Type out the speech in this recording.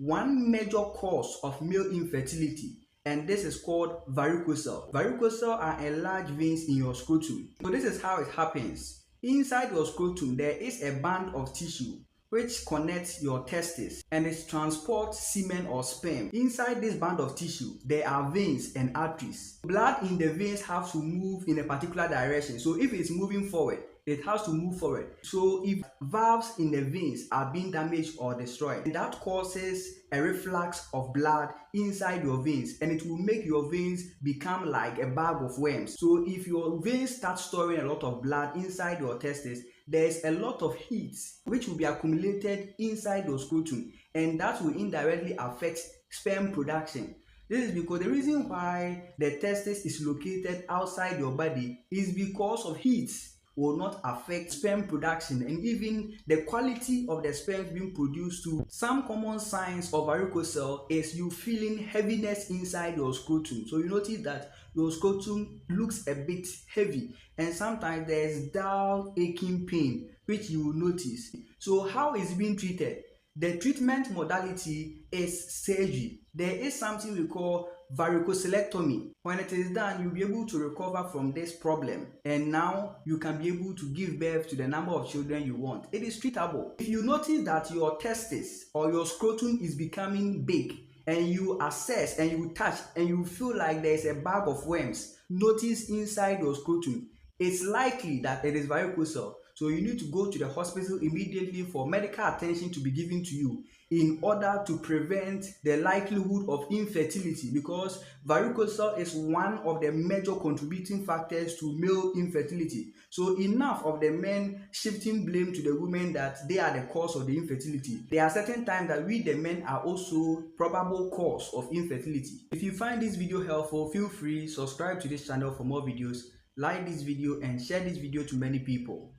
one major cause of male infertility, and this is called varicocele. Varicocele are enlarged veins in your scrotum. So this is how it happens. Inside your scrotum, there is a band of tissue which connects your testes and it transports semen or sperm. Inside this band of tissue, there are veins and arteries. Blood in the veins have to move in a particular direction. So if it's moving forward, it has to move forward. So if valves in the veins are being damaged or destroyed, that causes a reflux of blood inside your veins, and it will make your veins become like a bag of worms. So if your veins start storing a lot of blood inside your testes, there's a lot of heat which will be accumulated inside your scrotum, and that will indirectly affect sperm production. This is because the reason why the testis is located outside your body is because of heat will not affect sperm production and even the quality of the sperm being produced too. Some common signs of varicocele is you feeling heaviness inside your scrotum. So you notice that your scrotum looks a bit heavy, and sometimes there is dull aching pain which you will notice. So how is it being treated? The treatment modality is surgery. There is something we call varicocelectomy. When it is done, you'll be able to recover from this problem, and now you can be able to give birth to the number of children you want. It is treatable. If you notice that your testis or your scrotum is becoming big, and you assess and you touch and you feel like there is a bag of worms notice inside your scrotum, it's likely that it is varicocele. So you need to go to the hospital immediately for medical attention to be given to you in order to prevent the likelihood of infertility, because varicocele is one of the major contributing factors to male infertility. So enough of the men shifting blame to the women that they are the cause of the infertility. There are certain times that we the men are also probable cause of infertility. If you find this video helpful, feel free subscribe to this channel for more videos, like this video and share this video to many people.